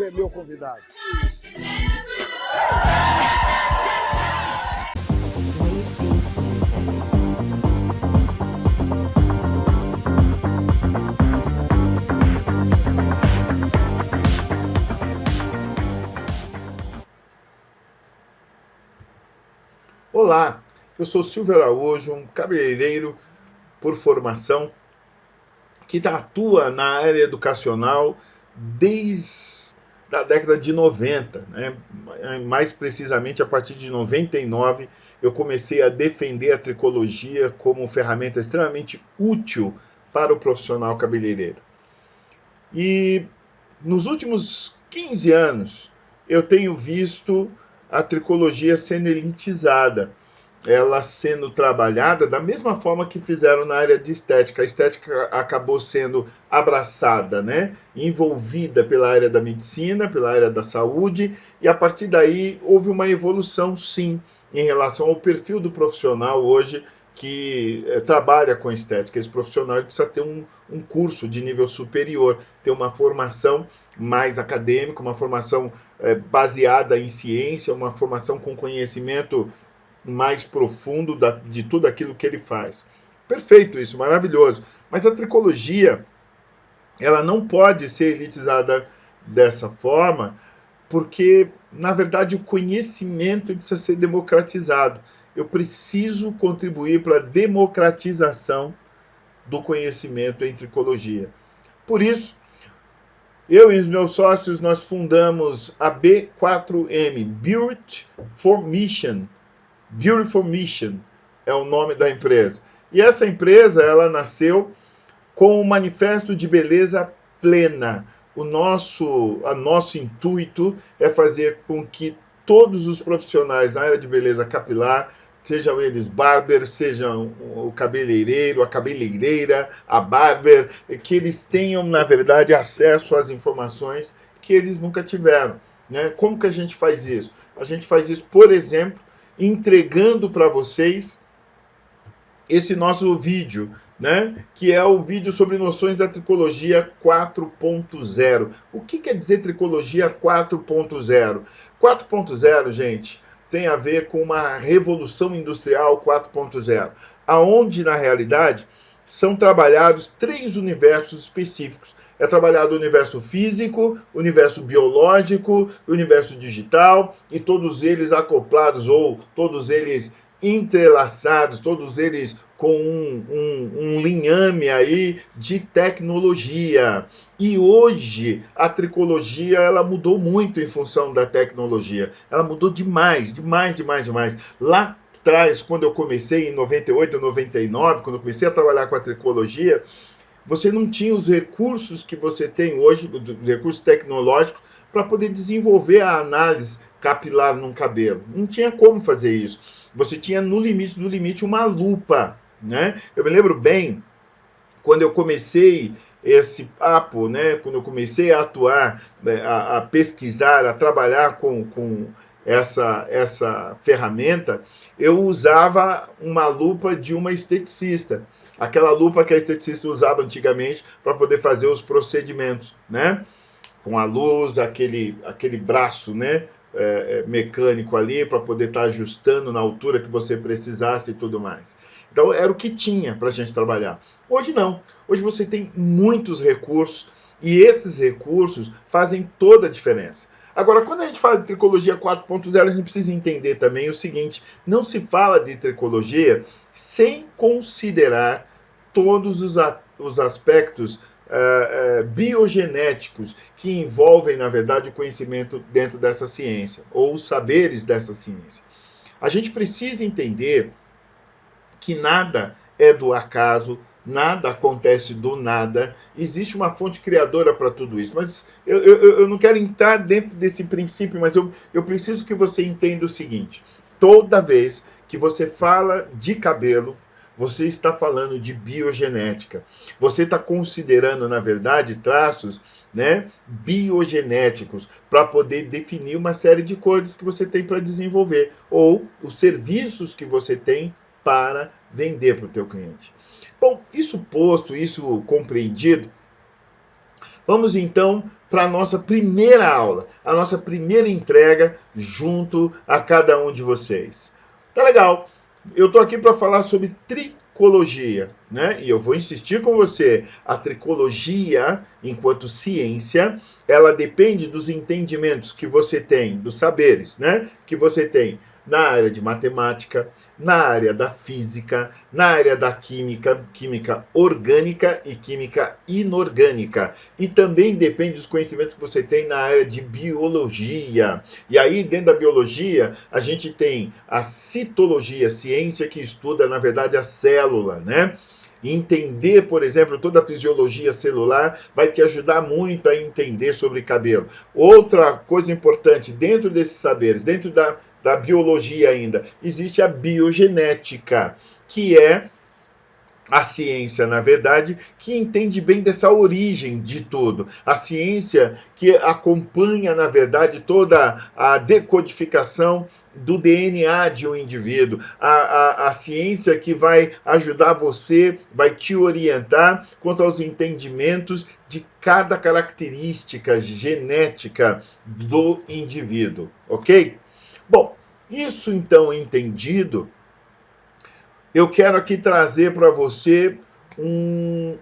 é meu convidado. Olá, eu sou Silvio Araújo, um cabeleireiro por formação que atua na área educacional desde a década de 90, né? Mais precisamente a partir de 99, eu comecei a defender a tricologia como ferramenta extremamente útil para o profissional cabeleireiro. E nos últimos 15 anos, eu tenho visto a tricologia sendo elitizada, ela sendo trabalhada da mesma forma que fizeram na área de estética. A estética acabou sendo abraçada, né? Envolvida pela área da medicina, pela área da saúde, e a partir daí houve uma evolução, sim, em relação ao perfil do profissional hoje que trabalha com estética. Esse profissional precisa ter um curso de nível superior, ter uma formação mais acadêmica, uma formação baseada em ciência, uma formação com conhecimento mais profundo de tudo aquilo que ele faz. Perfeito isso, maravilhoso. Mas a tricologia, ela não pode ser elitizada dessa forma, porque, na verdade, o conhecimento precisa ser democratizado. Eu preciso contribuir para a democratização do conhecimento em tricologia. Por isso, eu e os meus sócios, nós fundamos a B4M, Beauty for Mission. Beautiful Mission é o nome da empresa. E essa empresa, ela nasceu com um manifesto de beleza plena. O nosso intuito é fazer com que todos os profissionais na área de beleza capilar, sejam eles barber, sejam o cabeleireiro, a cabeleireira, a barber, que eles tenham, na verdade, acesso às informações que eles nunca tiveram, né? Como que a gente faz isso? A gente faz isso, por exemplo, entregando para vocês esse nosso vídeo, né? Que é o vídeo sobre noções da tricologia 4.0. O que quer dizer tricologia 4.0? 4.0, gente, tem a ver com uma revolução industrial 4.0, aonde, na realidade, são trabalhados 3 universos específicos. É trabalhado o universo físico, o universo biológico, o universo digital, e todos eles acoplados, ou todos eles entrelaçados, todos eles com um linhame aí de tecnologia. E hoje a tricologia, ela mudou muito em função da tecnologia. Ela mudou demais, demais, demais, demais. Lá atrás, quando eu comecei em 98, 99, quando eu comecei a trabalhar com a tricologia, você não tinha os recursos que você tem hoje, recursos tecnológicos, para poder desenvolver a análise capilar num cabelo. Não tinha como fazer isso. Você tinha no limite do limite uma lupa, né? Eu me lembro bem quando eu comecei esse papo, né? Quando eu comecei a atuar, né, a pesquisar, a trabalhar com essa ferramenta, eu usava uma lupa de uma esteticista. Aquela lupa que a esteticista usava antigamente para poder fazer os procedimentos, né? Com a luz, aquele braço, né? Mecânico ali para poder estar ajustando na altura que você precisasse e tudo mais. Então era o que tinha para a gente trabalhar. Hoje não. Hoje você tem muitos recursos e esses recursos fazem toda a diferença. Agora, quando a gente fala de tricologia 4.0, a gente precisa entender também o seguinte: não se fala de tricologia sem considerar todos os aspectos biogenéticos que envolvem, na verdade, o conhecimento dentro dessa ciência, ou os saberes dessa ciência. A gente precisa entender que nada é do acaso, nada acontece do nada, existe uma fonte criadora para tudo isso. Mas eu não quero entrar dentro desse princípio, mas eu preciso que você entenda o seguinte: toda vez que você fala de cabelo, você está falando de biogenética. Você está considerando, na verdade, traços, né, biogenéticos para poder definir uma série de coisas que você tem para desenvolver ou os serviços que você tem para vender para o teu cliente. Bom, isso posto, isso compreendido, vamos então para a nossa primeira aula, a nossa primeira entrega junto a cada um de vocês. Tá legal? Eu estou aqui para falar sobre tricologia, né? E eu vou insistir com você. A tricologia, enquanto ciência, ela depende dos entendimentos que você tem, dos saberes, né? Que você tem na área de matemática, na área da física, na área da química, química orgânica e química inorgânica. E também depende dos conhecimentos que você tem na área de biologia. E aí, dentro da biologia, a gente tem a citologia, ciência que estuda, na verdade, a célula, né? Entender, por exemplo, toda a fisiologia celular vai te ajudar muito a entender sobre cabelo. Outra coisa importante, dentro desses saberes, dentro da biologia ainda, existe a biogenética, que é a ciência, na verdade, que entende bem dessa origem de tudo. A ciência que acompanha, na verdade, toda a decodificação do DNA de um indivíduo. A ciência que vai ajudar você, vai te orientar quanto aos entendimentos de cada característica genética do indivíduo, ok? Bom, isso então entendido, eu quero aqui trazer para você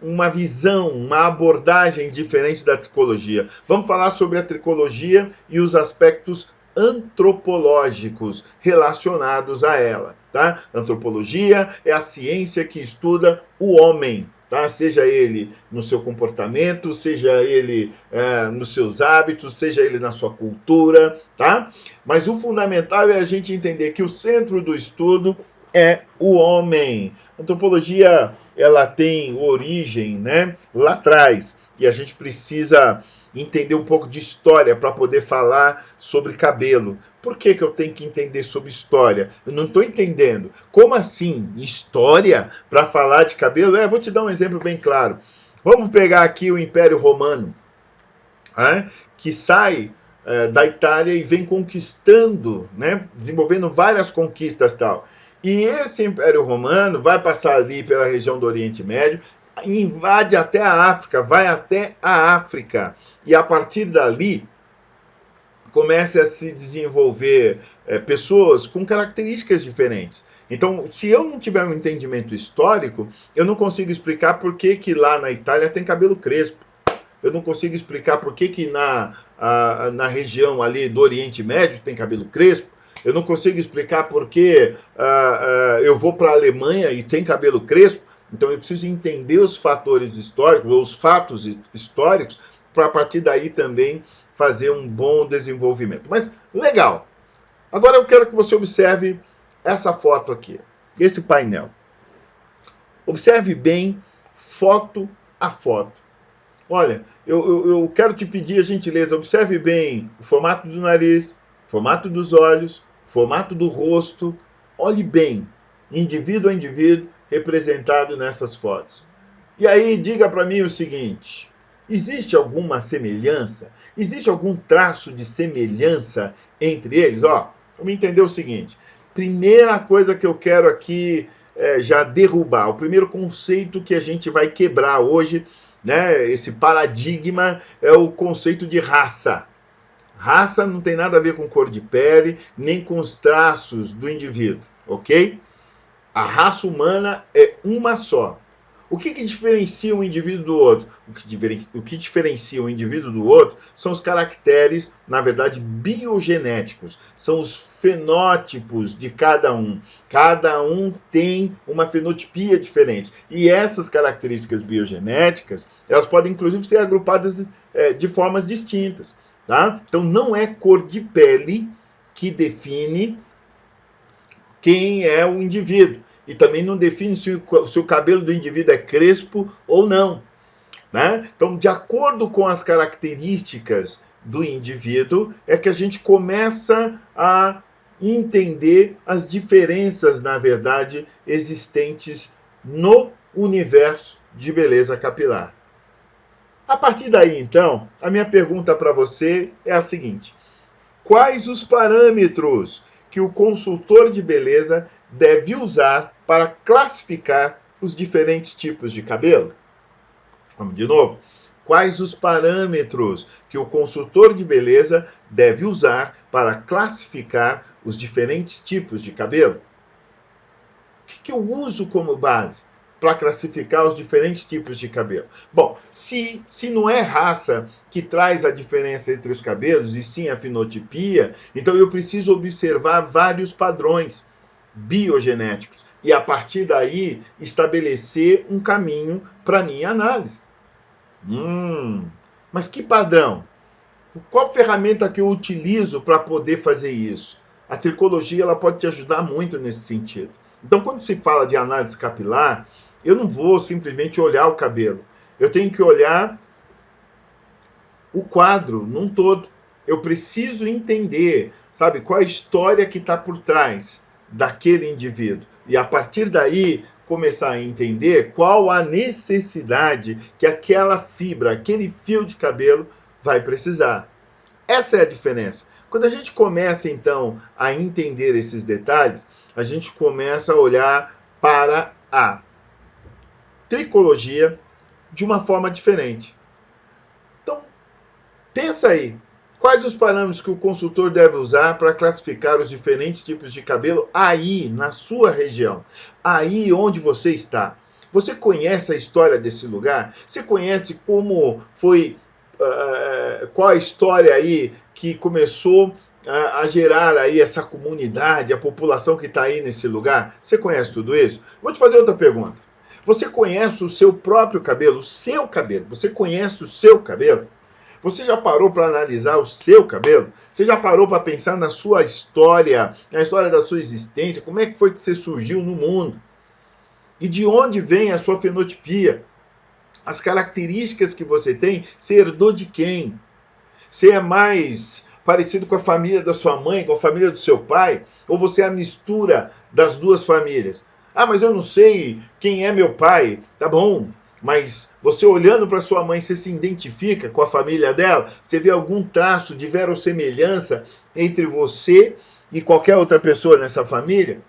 uma visão, uma abordagem diferente da tricologia. Vamos falar sobre a tricologia e os aspectos antropológicos relacionados a ela, tá? Antropologia é a ciência que estuda o homem, tá? Seja ele no seu comportamento, seja ele nos seus hábitos, seja ele na sua cultura, tá? Mas o fundamental é a gente entender que o centro do estudo é o homem. A antropologia, ela tem origem, né, lá atrás, e a gente precisa entender um pouco de história para poder falar sobre cabelo. Por que eu tenho que entender sobre história? Eu não estou entendendo. Como assim? História para falar de cabelo? Vou te dar um exemplo bem claro. Vamos pegar aqui o Império Romano, que sai da Itália e vem conquistando, né, desenvolvendo várias conquistas e tal. E esse Império Romano vai passar ali pela região do Oriente Médio, invade até a África, vai até a África. E a partir dali, começa a se desenvolver pessoas com características diferentes. Então, se eu não tiver um entendimento histórico, eu não consigo explicar por que lá na Itália tem cabelo crespo. Eu não consigo explicar por que na região ali do Oriente Médio tem cabelo crespo. Eu não consigo explicar por que eu vou para a Alemanha e tem cabelo crespo. Então eu preciso entender os fatores históricos, ou os fatos históricos, para a partir daí também fazer um bom desenvolvimento. Mas legal. Agora eu quero que você observe essa foto aqui, esse painel. Observe bem, foto a foto. Olha, eu quero te pedir a gentileza, observe bem o formato do nariz, o formato dos olhos, formato do rosto. Olhe bem, indivíduo a indivíduo representado nessas fotos. E aí diga para mim o seguinte: existe alguma semelhança? Existe algum traço de semelhança entre eles? Vamos entender o seguinte. Primeira coisa que eu quero aqui já derrubar, o primeiro conceito que a gente vai quebrar hoje, né, esse paradigma, é o conceito de raça. Raça não tem nada a ver com cor de pele, nem com os traços do indivíduo, ok? A raça humana é uma só. O que diferencia um indivíduo do outro? O que diferencia um indivíduo do outro são os caracteres, na verdade, biogenéticos. São os fenótipos de cada um. Cada um tem uma fenotipia diferente. E essas características biogenéticas, elas podem, inclusive, ser agrupadas de formas distintas. Tá? Então, não é cor de pele que define quem é o indivíduo. E também não define se o cabelo do indivíduo é crespo ou não. Né? Então, de acordo com as características do indivíduo, é que a gente começa a entender as diferenças, na verdade, existentes no universo de beleza capilar. A partir daí, então, a minha pergunta para você é a seguinte: quais os parâmetros que o consultor de beleza deve usar para classificar os diferentes tipos de cabelo? Vamos de novo. quais os parâmetros que o consultor de beleza deve usar para classificar os diferentes tipos de cabelo. O que eu uso como base para classificar os diferentes tipos de cabelo? Bom, se não é raça que traz a diferença entre os cabelos, e sim a fenotipia, então eu preciso observar vários padrões biogenéticos e, a partir daí, estabelecer um caminho para minha análise. Mas que padrão? Qual ferramenta que eu utilizo para poder fazer isso? A tricologia ela pode te ajudar muito nesse sentido. Então, quando se fala de análise capilar, eu não vou simplesmente olhar o cabelo. Eu tenho que olhar o quadro num todo. Eu preciso entender, sabe, qual a história que está por trás daquele indivíduo. E, a partir daí, começar a entender qual a necessidade que aquela fibra, aquele fio de cabelo vai precisar. Essa é a diferença. Quando a gente começa, então, a entender esses detalhes, a gente começa a olhar para a tricologia de uma forma diferente. Então, pensa aí, quais os parâmetros que o consultor deve usar para classificar os diferentes tipos de cabelo aí, na sua região, aí onde você está? Você conhece a história desse lugar? Você conhece como foi, qual a história aí que começou a gerar aí essa comunidade, a população que está aí nesse lugar? Você conhece tudo isso? Vou te fazer outra pergunta. Você conhece o seu próprio cabelo? O seu cabelo? Você conhece o seu cabelo? Você já parou para analisar o seu cabelo? Você já parou para pensar na sua história, na história da sua existência? Como é que foi que você surgiu no mundo? E de onde vem a sua fenotipia? As características que você tem, você herdou de quem? Você é mais parecido com a família da sua mãe, com a família do seu pai? Ou você é a mistura das duas famílias? Ah, mas eu não sei quem é meu pai. Tá bom, mas você olhando para sua mãe, você se identifica com a família dela? Você vê algum traço de verossemelhança entre você e qualquer outra pessoa nessa família?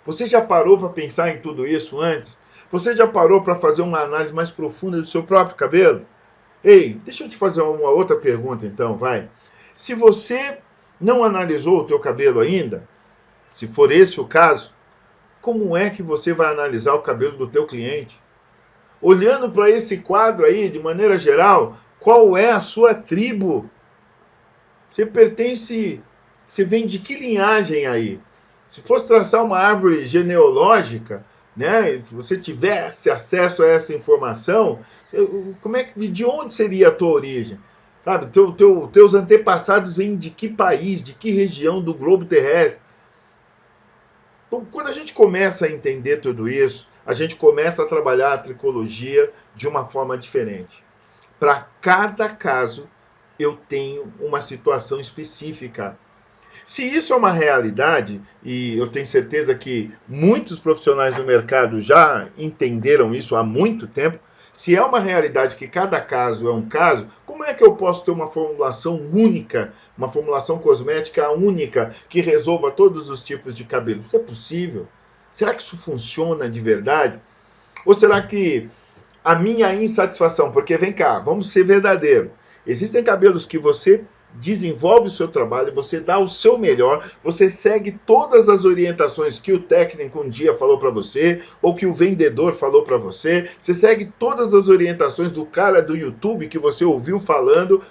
Você já parou para pensar em tudo isso antes? Você já parou para fazer uma análise mais profunda do seu próprio cabelo? Ei, deixa eu te fazer uma outra pergunta então, vai. Se você não analisou o teu cabelo ainda, se for esse o caso, como é que você vai analisar o cabelo do teu cliente? Olhando para esse quadro aí, de maneira geral, qual é a sua tribo? Você pertence, você vem de que linhagem aí? Se fosse traçar uma árvore genealógica, né, se você tivesse acesso a essa informação, de onde seria a tua origem? Sabe, teus antepassados vêm de que país, de que região do globo terrestre? Então, quando a gente começa a entender tudo isso, a gente começa a trabalhar a tricologia de uma forma diferente. Para cada caso, eu tenho uma situação específica. Se isso é uma realidade, e eu tenho certeza que muitos profissionais do mercado já entenderam isso há muito tempo, se é uma realidade que cada caso é um caso, como é que eu posso ter uma formulação única, uma formulação cosmética única que resolva todos os tipos de cabelo? Isso é possível? Será que isso funciona de verdade? Ou será que a minha insatisfação, porque vem cá, vamos ser verdadeiro, existem cabelos que você desenvolve o seu trabalho, você dá o seu melhor, você segue todas as orientações que o técnico um dia falou para você, ou que o vendedor falou para você, você segue todas as orientações do cara do YouTube que você ouviu falando,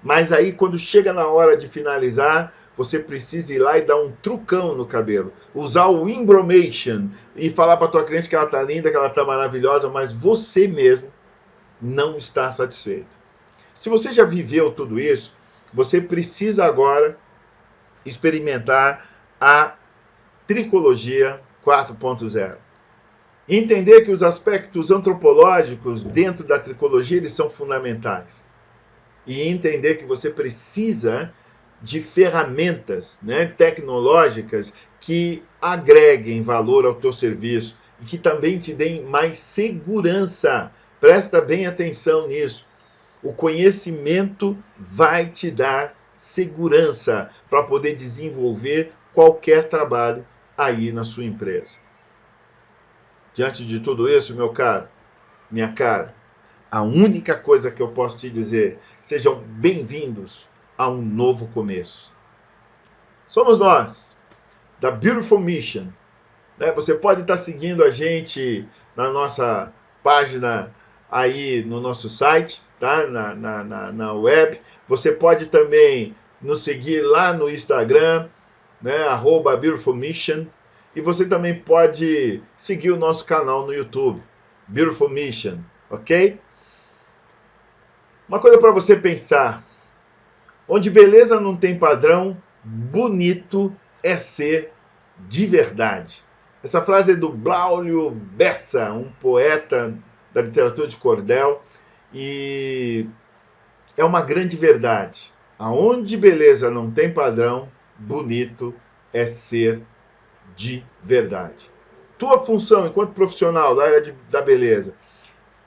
mas aí quando chega na hora de finalizar, você precisa ir lá e dar um trucão no cabelo, usar o embromation e falar para tua cliente que ela tá linda, que ela tá maravilhosa, mas você mesmo não está satisfeito. Se você já viveu tudo isso, você precisa agora experimentar a tricologia 4.0. Entender que os aspectos antropológicos dentro da tricologia eles são fundamentais. E entender que você precisa de ferramentas, né, tecnológicas que agreguem valor ao teu serviço e que também te deem mais segurança. Presta bem atenção nisso. O conhecimento vai te dar segurança para poder desenvolver qualquer trabalho aí na sua empresa. Diante de tudo isso, meu caro, minha cara, A única coisa que eu posso te dizer, sejam bem-vindos a um novo começo. Somos nós, da Beautiful Mission. Você pode estar seguindo a gente na nossa página aí no nosso site, tá? na web. Você pode também nos seguir lá no Instagram, né? @BeautifulMission. E você também pode seguir o nosso canal no YouTube, Beautiful Mission, ok? Uma coisa para você pensar: onde beleza não tem padrão, bonito é ser de verdade. Essa frase é do Braulio Bessa, um poeta da literatura de cordel, e é uma grande verdade. Aonde beleza não tem padrão, bonito é ser de verdade. Tua função enquanto profissional da área da beleza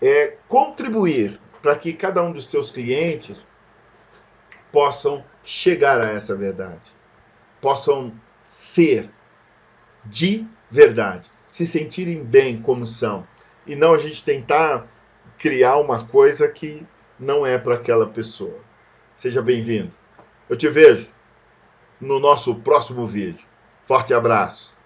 é contribuir para que cada um dos teus clientes possam chegar a essa verdade, possam ser de verdade, se sentirem bem como são, e não a gente tentar criar uma coisa que não é para aquela pessoa. Seja bem-vindo. Eu te vejo no nosso próximo vídeo. Forte abraço.